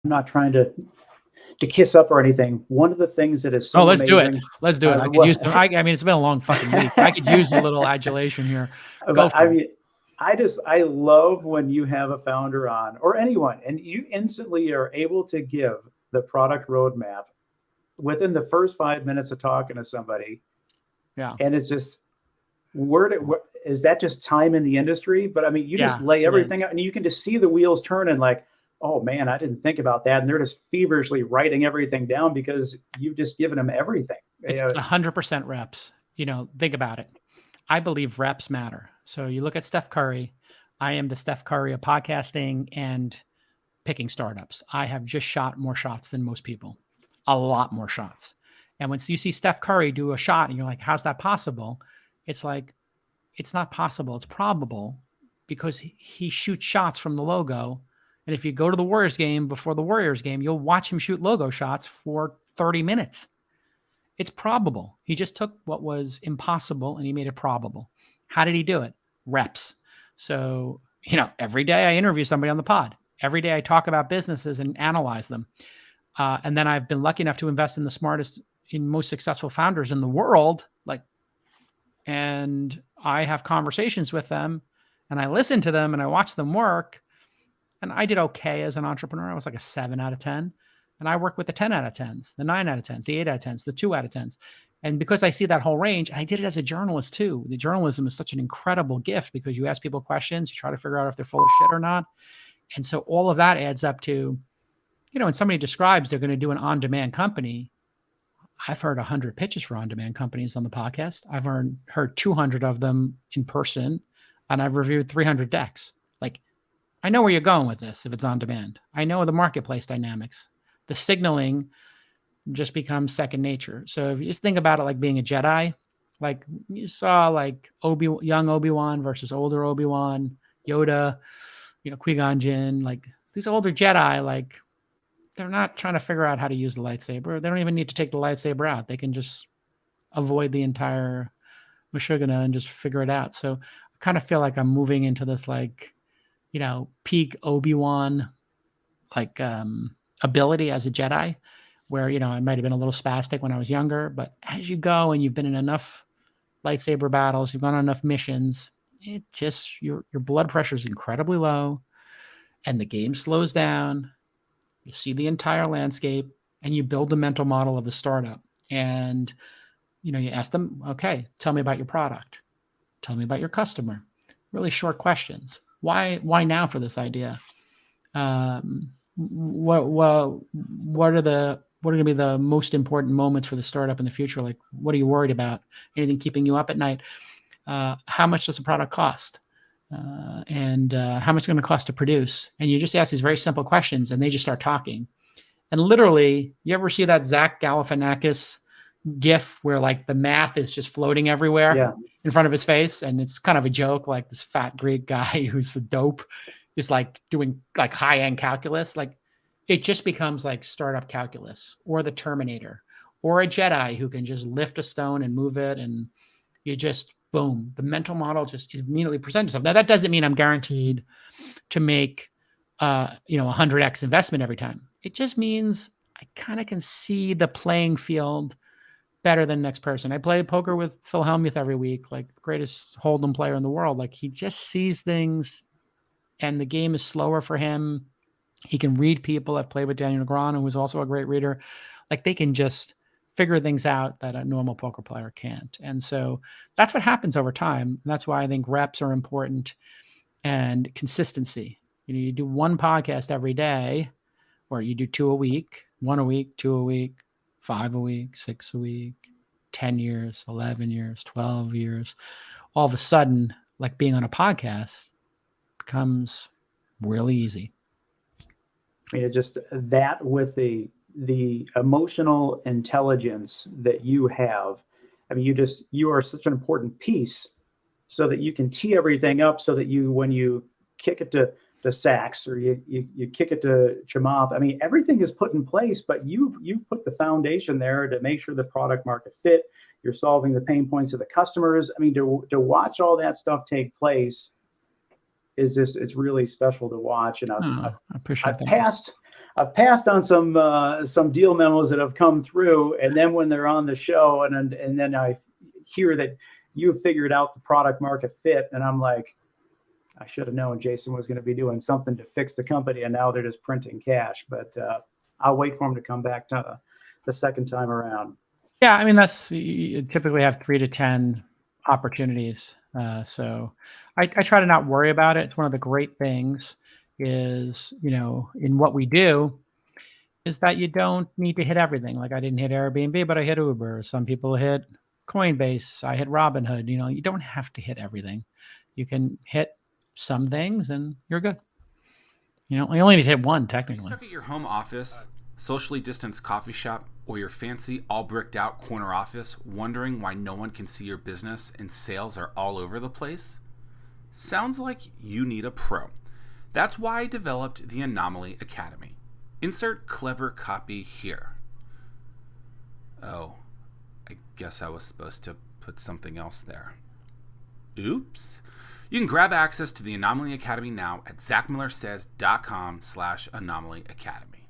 not trying to kiss up or anything. One of the things that is so let's do it. amazing. Let's do it. I could use some, I mean, it's been a long fucking week. I could use a little adulation here. Go But for it. mean, I love when you have a founder on or anyone and you instantly are able to give the product roadmap within the first 5 minutes of talking to somebody. Yeah. And it's just, is that just time in the industry? But I mean, you just Yeah, lay it everything is. out and you can just see the wheels turning like, oh man, I didn't think about that. And they're just feverishly writing everything down because you've just given them everything. It's 100% reps. Think about it. I believe reps matter. So you look at Steph Curry. I am the Steph Curry of podcasting and picking startups. I have just shot more shots than most people, a lot more shots. And when you see Steph Curry do a shot and you're like, how's that possible? It's like, it's not possible. It's probable because he shoots shots from the logo. And if you go to the Warriors game before the Warriors game, you'll watch him shoot logo shots for 30 minutes. It's probable. He just took what was impossible and he made it probable. How did he do it? Reps. So, every day I interview somebody on the pod. Every day I talk about businesses and analyze them. And then I've been lucky enough to invest in the smartest and most successful founders in the world. And I have conversations with them and I listen to them and I watch them work. And I did okay as an entrepreneur. I was like a 7 out of 10. And I work with the 10 out of 10s, the 9 out of 10s, the 8 out of 10s, the 2 out of 10s. And because I see that whole range, I did it as a journalist too. The journalism is such an incredible gift because you ask people questions, you try to figure out if they're full of shit or not. And so all of that adds up to, when somebody describes they're going to do an on-demand company, I've heard 100 pitches for on-demand companies on the podcast. I've heard 200 of them in person, and I've reviewed 300 decks. I know where you're going with this if it's on demand. I know the marketplace dynamics. The signaling just becomes second nature. So if you just think about it like being a Jedi, like you saw like young Obi-Wan versus older Obi-Wan, Yoda, Qui-Gon Jinn, like these older Jedi, like they're not trying to figure out how to use the lightsaber. They don't even need to take the lightsaber out. They can just avoid the entire Mashugana and just figure it out. So I kind of feel like I'm moving into this peak Obi-Wan ability as a Jedi where, I might have been a little spastic when I was younger, but as you go and you've been in enough lightsaber battles, you've gone on enough missions, it just, your blood pressure is incredibly low and the game slows down. You see the entire landscape and you build a mental model of the startup. And, you ask them, okay, tell me about your product. Tell me about your customer. Really short questions. Why now for this idea? What are going to be the most important moments for the startup in the future? Like, what are you worried about? Anything keeping you up at night? How much does the product cost? And how much is it going to cost to produce? And you just ask these very simple questions and they just start talking. And literally, you ever see that Zach Galifianakis GIF where like the math is just floating everywhere in front of his face? And it's kind of a joke, like this fat Greek guy who's a dope is like doing like high-end calculus. Like it just becomes like startup calculus or the Terminator or a Jedi who can just lift a stone and move it. And you just, boom, the mental model just immediately presents itself. Now that doesn't mean I'm guaranteed to make 100x investment every time. It just means I kind of can see the playing field better than the next person. I play poker with Phil Hellmuth every week, like the greatest Hold'em player in the world. Like he just sees things and the game is slower for him. He can read people. I've played with Daniel Negreanu, who was also a great reader. Like they can just figure things out that a normal poker player can't. And so that's what happens over time. And that's why I think reps are important and consistency. You do one podcast every day, or you do 2 a week, 1 a week, 2 a week, 5 a week, 6 a week, 10 years, 11 years, 12 years. All of a sudden, like being on a podcast becomes really easy. I mean, it just that with the emotional intelligence that you have. I mean, you are such an important piece so that you can tee everything up so that when you kick it to Sachs or you kick it to Chamath, I mean, everything is put in place, but you've put the foundation there to make sure the product market fit. You're solving the pain points of the customers. I mean, to watch all that stuff take place is just, it's really special to watch. And I appreciate that. I've passed on some deal memos that have come through, and then when they're on the show, and then I hear that you've figured out the product market fit, and I'm like, I should have known Jason was going to be doing something to fix the company, and now they're just printing cash. But I'll wait for him to come back to the second time around. Yeah, I mean, you typically have 3 to 10 opportunities. So I try to not worry about it. It's one of the great things is, in what we do is that you don't need to hit everything. Like I didn't hit Airbnb, but I hit Uber. Some people hit Coinbase. I hit Robinhood. You don't have to hit everything. You can hit some things and you're good. You only need to hit one Are you technically. stuck at your home office, socially distanced coffee shop, or your fancy, all bricked out corner office, wondering why no one can see your business and sales are all over the place? Sounds like you need a pro. That's why I developed the Anomaly Academy. Insert clever copy here. Oh, I guess I was supposed to put something else there. Oops. You can grab access to the Anomaly Academy now at zachmillersays.com/Anomaly Academy.